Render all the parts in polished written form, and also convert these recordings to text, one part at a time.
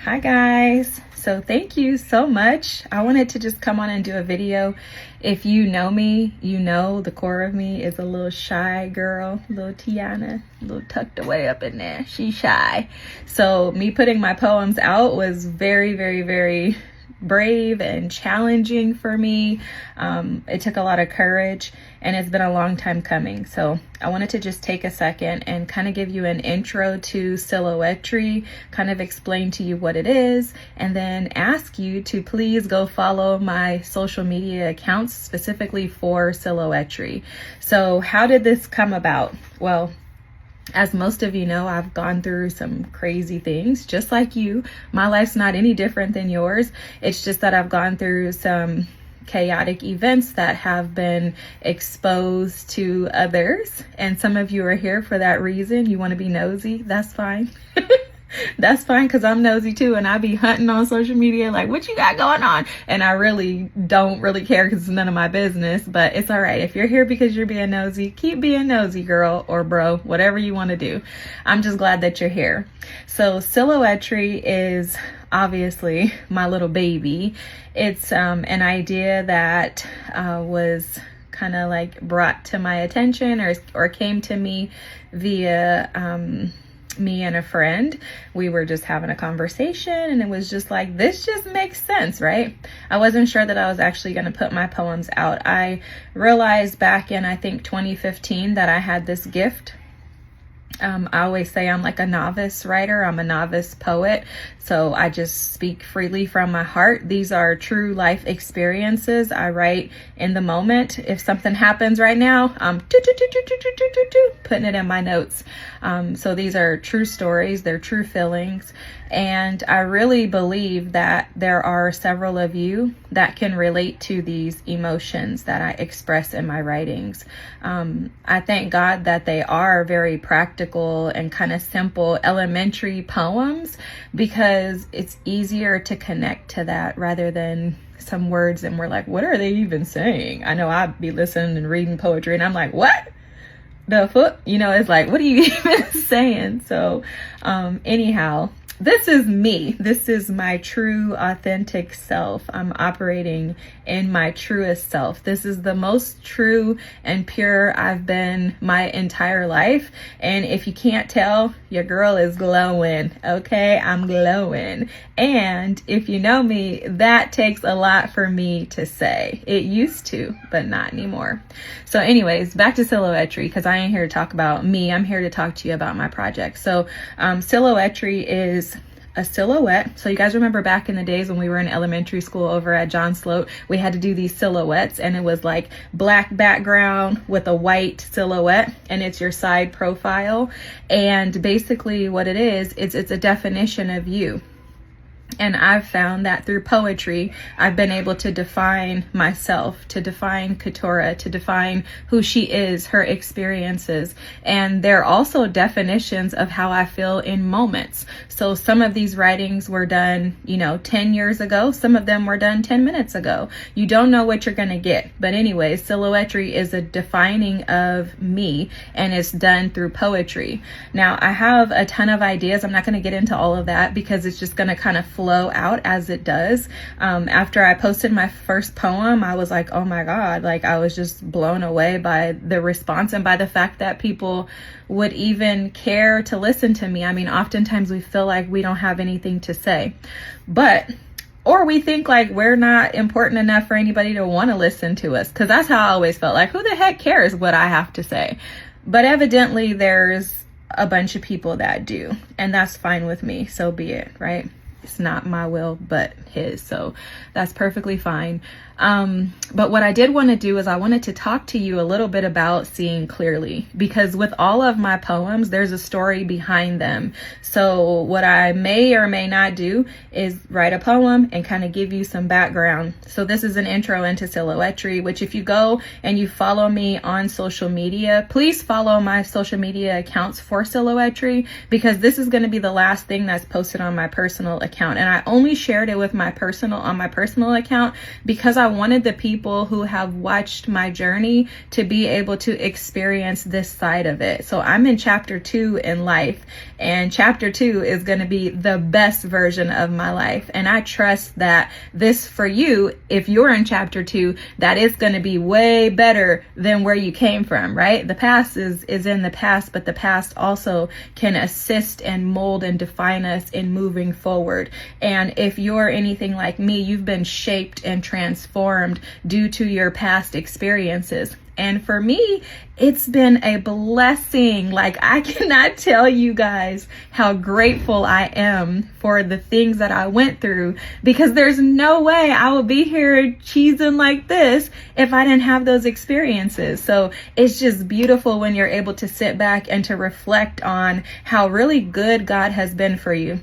Hi guys. So thank you so much. I wanted to just come on and do a video. If you know me, you know the core of me is a little shy girl, little Tiana, a little tucked away up in there. She's shy. So me putting my poems out was very, very, very brave and challenging for me. It took a lot of courage and it's been a long time coming. So I wanted to just take a second and kind of give you an intro to Silhouetry, kind of explain to you what it is, and then ask you to please go follow my social media accounts specifically for Silhouetry. So how did this come about? Well, as most of you know, I've gone through some crazy things, just like you. My life's not any different than yours. It's just that I've gone through some chaotic events that have been exposed to others. And some of you are here for that reason. You want to be nosy. That's fine. That's fine, because I'm nosy too, and I be hunting on social media like, what you got going on? And I really don't care because it's none of my business, but it's all right. If you're here because you're being nosy, keep being nosy, girl or bro, whatever you want to do. I'm just glad that you're here. So Silhouetry is obviously my little baby. It's an idea that was kind of like brought to my attention or came to me via me and a friend. We were just having a conversation and it was just like, this just makes sense, right? I wasn't sure that I was actually going to put my poems out. I realized back in, I think 2015, that I had this gift. I always say I'm like a novice writer. I'm a novice poet. So I just speak freely from my heart. These are true life experiences. I write in the moment. If something happens right now, I'm putting it in my notes. So these are true stories. They're true feelings. And I really believe that there are several of you that can relate to these emotions that I express in my writings. I thank God that they are very practical and kind of simple elementary poems, because it's easier to connect to that rather than some words and we're like, what are they even saying? I know I'd be listening and reading poetry and I'm like, what the fuck? You know, it's like, what are you even saying? So anyhow, this is me. This is my true, authentic self. I'm operating in my truest self. This is the most true and pure I've been my entire life. And if you can't tell, your girl is glowing. Okay, I'm glowing. And if you know me, that takes a lot for me to say. It used to, but not anymore. So anyways, back to Silhouetry, because I ain't here to talk about me. I'm here to talk to you about my project. So Silhouetry is a silhouette. So you guys remember back in the days when we were in elementary school over at John Sloat, we had to do these silhouettes, and it was like black background with a white silhouette, and it's your side profile. And basically what it is, it's a definition of you. And I've found that through poetry, I've been able to define myself, to define Keturah, to define who she is, her experiences. And they're also definitions of how I feel in moments. So some of these writings were done, 10 years ago. Some of them were done 10 minutes ago. You don't know what you're going to get. But anyways, Silhouetry is a defining of me, and it's done through poetry. Now, I have a ton of ideas. I'm not going to get into all of that because it's just going to kind of flow out as it does. After I posted my first poem, I was like, oh my God, like I was just blown away by the response and by the fact that people would even care to listen to me. I mean, oftentimes we feel like we don't have anything to say, or we think like we're not important enough for anybody to want to listen to us. Cause that's how I always felt, like, who the heck cares what I have to say? But evidently there's a bunch of people that do, and that's fine with me. So be it, right? It's not my will, but his. So that's perfectly fine. But what I did want to do is I wanted to talk to you a little bit about seeing clearly, because with all of my poems, there's a story behind them. So what I may or may not do is write a poem and kind of give you some background. So this is an intro into Silhouetry, which if you go and you follow me on social media, please follow my social media accounts for Silhouetry, because this is going to be the last thing that's posted on my personal account account. And I only shared it with my personal account because I wanted the people who have watched my journey to be able to experience this side of it. So I'm in chapter 2 in life, and chapter 2 is going to be the best version of my life. And I trust that this for you, if you're in chapter 2, that is going to be way better than where you came from, right? The past is in the past, but the past also can assist and mold and define us in moving forward. And if you're anything like me, you've been shaped and transformed due to your past experiences. And for me, it's been a blessing. Like, I cannot tell you guys how grateful I am for the things that I went through, because there's no way I would be here cheesing like this if I didn't have those experiences. So it's just beautiful when you're able to sit back and to reflect on how really good God has been for you.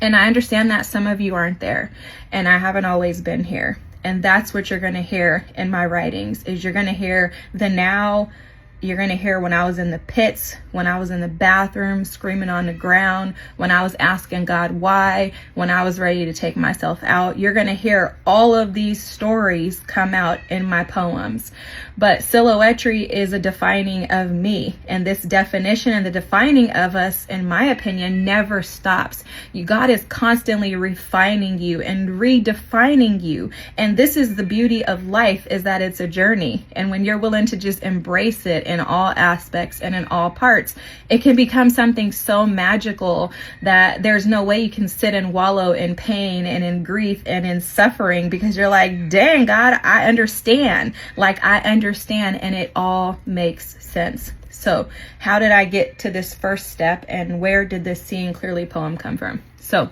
And I understand that some of you aren't there, and I haven't always been here. And that's what you're going to hear in my writings, is you're going to hear the now. You're going to hear when I was in the pits, when I was in the bathroom screaming on the ground, when I was asking God why, when I was ready to take myself out. You're going to hear all of these stories come out in my poems. But silhouetry is a defining of me. And this definition and the defining of us, in my opinion, never stops. God is constantly refining you and redefining you. And this is the beauty of life, is that it's a journey. And when you're willing to just embrace it in all aspects and in all parts, it can become something so magical that there's no way you can sit and wallow in pain and in grief and in suffering, because you're like, dang, God, I understand. Like, I understand, and it all makes sense. So how did I get to this first step, and where did this Seeing Clearly poem come from? So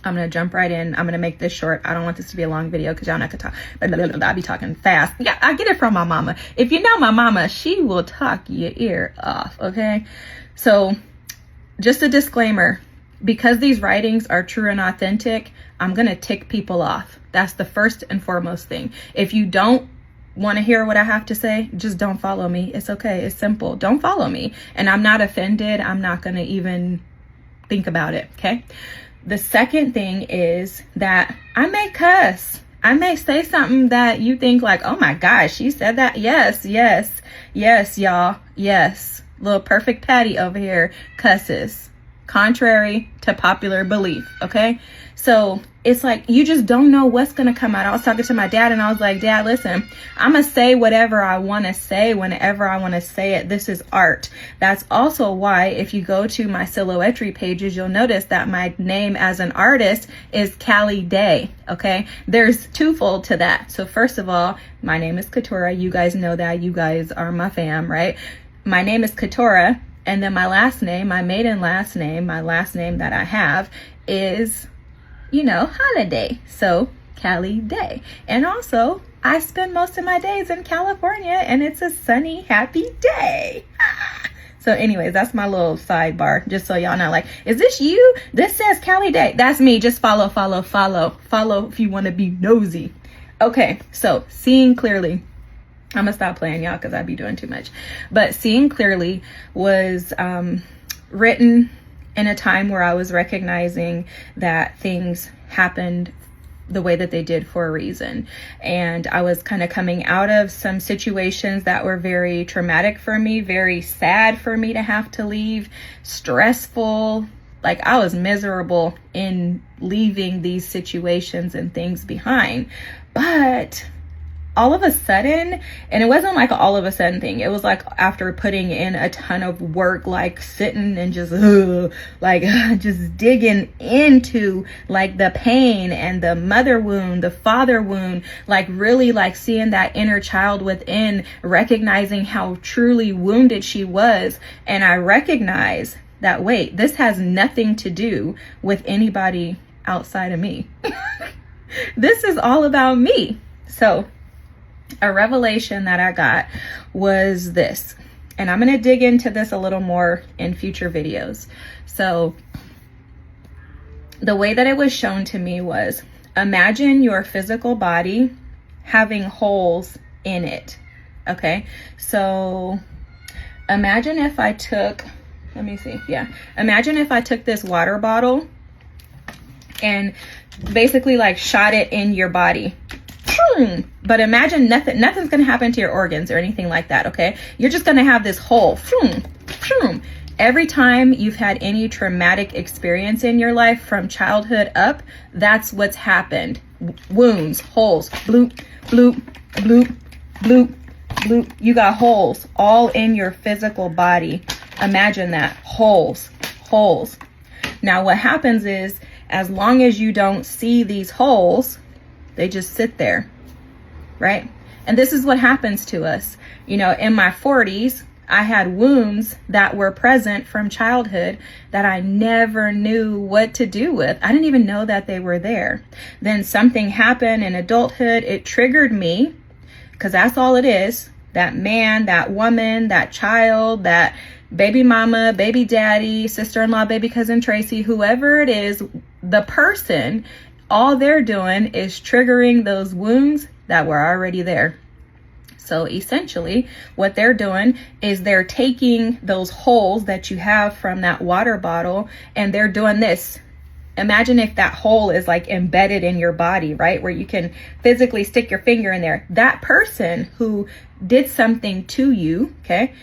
I'm going to jump right in. I'm going to make this short. I don't want this to be a long video because y'all not going to talk. I'll be talking fast. Yeah, I get it from my mama. If you know my mama, she will talk your ear off, okay? So just a disclaimer, because these writings are true and authentic, I'm going to tick people off. That's the first and foremost thing. If you don't want to hear what I have to say, just don't follow me. It's okay. It's simple. Don't follow me. And I'm not offended. I'm not going to even think about it, okay? The second thing is that I may cuss. I may say something that you think like, oh my gosh, she said that. Yes, y'all. Yes. Little perfect Patty over here cusses, contrary to popular belief. Okay. So it's like, you just don't know what's going to come out. I was talking to my dad and I was like, Dad, listen, I'm going to say whatever I want to say whenever I want to say it. This is art. That's also why if you go to my silhouetry pages, you'll notice that my name as an artist is Callie Day. Okay. There's twofold to that. So first of all, my name is Katora. You guys know that. You guys are my fam, right? My name is Katora. And then my last name, my maiden last name, my last name that I have is, you know, Holiday. So Callie Day. And also I spend most of my days in California, and it's a sunny, happy day. So anyways, that's my little sidebar, just so y'all know, like, is this you? This says Callie Day. That's me. Just follow if you want to be nosy. Okay. So Seeing Clearly. I'm gonna stop playing, y'all, because I'd be doing too much. But Seeing Clearly was written in a time where I was recognizing that things happened the way that they did for a reason. And I was kind of coming out of some situations that were very traumatic for me, very sad for me to have to leave, stressful. Like, I was miserable in leaving these situations and things behind. But all of a sudden, and it wasn't like an all of a sudden thing. It was like after putting in a ton of work, like sitting and just just digging into like the pain and the mother wound, the father wound, like really like seeing that inner child within, recognizing how truly wounded she was. And I recognized that, wait, this has nothing to do with anybody outside of me. This is all about me. So a revelation that I got was this, and I'm going to dig into this a little more in future videos. So the way that it was shown to me was, imagine your physical body having holes in it. Okay. So imagine if I took, imagine if I took this water bottle and basically like shot it in your body. But imagine nothing's gonna happen to your organs or anything like that, okay? You're just gonna have this hole. Every time you've had any traumatic experience in your life from childhood up, that's what's happened. Wounds, holes, bloop, bloop, bloop, bloop, bloop. You got holes all in your physical body. Imagine that. Holes. Now what happens is, as long as you don't see these holes, they just sit there, right? And this is what happens to us. You know, in my 40s, I had wounds that were present from childhood that I never knew what to do with. I didn't even know that they were there. Then something happened in adulthood. It triggered me, because that's all it is. That man, that woman, that child, that baby mama, baby daddy, sister-in-law, baby cousin Tracy, whoever it is, the person, all they're doing is triggering those wounds that were already there. So essentially what they're doing is they're taking those holes that you have from that water bottle, and they're doing this. Imagine if that hole is like embedded in your body, right? Where you can physically stick your finger in there. That person who did something to you, okay,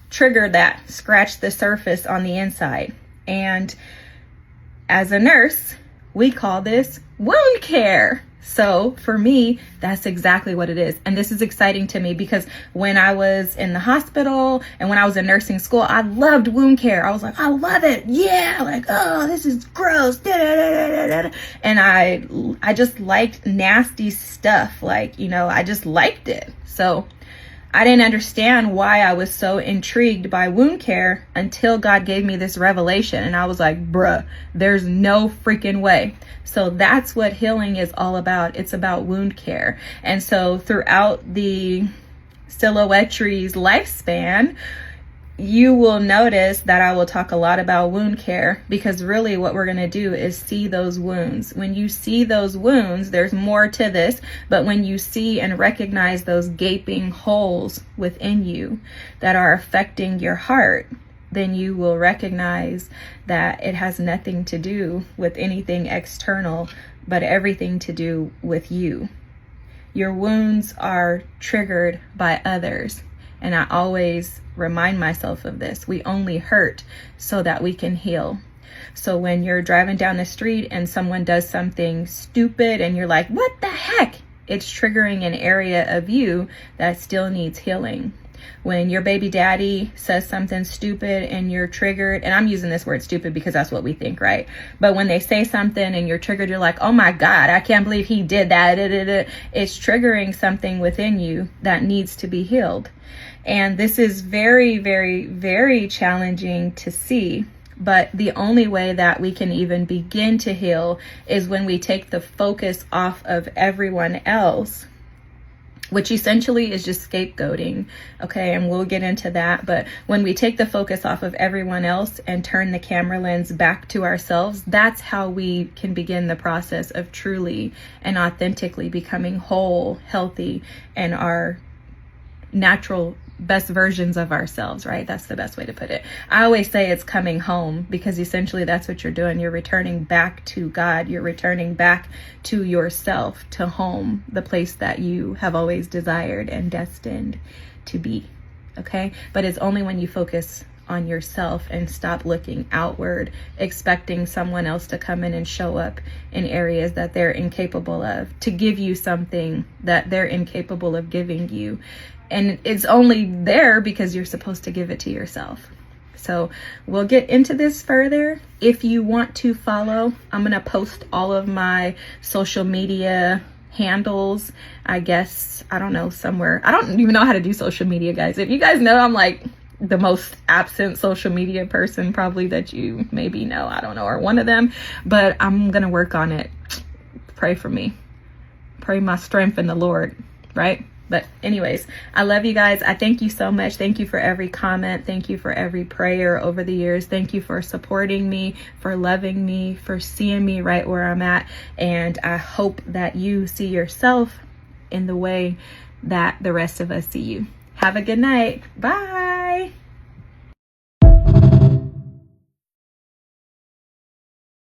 triggered that, scratched the surface on the inside. And as a nurse, we call this wound care. So for me, that's exactly what it is. And this is exciting to me because when I was in the hospital and when I was in nursing school, I loved wound care. I was like, I love it. Yeah. Like, oh, this is gross. And I just liked nasty stuff. Like, you know, I just liked it. So I didn't understand why I was so intrigued by wound care until God gave me this revelation. And I was like, bruh, there's no freaking way. So that's what healing is all about. It's about wound care. And so throughout the Silhouettery's lifespan, you will notice that I will talk a lot about wound care, because really what we're going to do is see those wounds. When you see those wounds, there's more to this, but when you see and recognize those gaping holes within you that are affecting your heart, then you will recognize that it has nothing to do with anything external, but everything to do with you. Your wounds are triggered by others. And I always remind myself of this. We only hurt so that we can heal. So when you're driving down the street and someone does something stupid and you're like, what the heck? It's triggering an area of you that still needs healing. When your baby daddy says something stupid and you're triggered, and I'm using this word stupid because that's what we think, right? But when they say something and you're triggered, you're like, oh my God, I can't believe he did that. It's triggering something within you that needs to be healed. And this is very, very, very challenging to see. But the only way that we can even begin to heal is when we take the focus off of everyone else, which essentially is just scapegoating. Okay, and we'll get into that. But when we take the focus off of everyone else and turn the camera lens back to ourselves, that's how we can begin the process of truly and authentically becoming whole, healthy, and our natural best versions of ourselves, right? That's the best way to put it. I always say it's coming home, because essentially that's what you're doing. You're returning back to God. You're returning back to yourself, to home, the place that you have always desired and destined to be. Okay? But it's only when you focus on yourself and stop looking outward, expecting someone else to come in and show up in areas that they're incapable of, to give you something that they're incapable of giving you. And it's only there because you're supposed to give it to yourself. So we'll get into this further. If you want to follow, I'm going to post all of my social media handles, I guess, I don't know, somewhere. I don't even know how to do social media, guys. If you guys know, I'm like the most absent social media person probably that you maybe know. I don't know, or one of them, but I'm going to work on it. Pray for me. Pray my strength in the Lord, right? But anyways, I love you guys. I thank you so much. Thank you for every comment. Thank you for every prayer over the years. Thank you for supporting me, for loving me, for seeing me right where I'm at. And I hope that you see yourself in the way that the rest of us see you. Have a good night. Bye.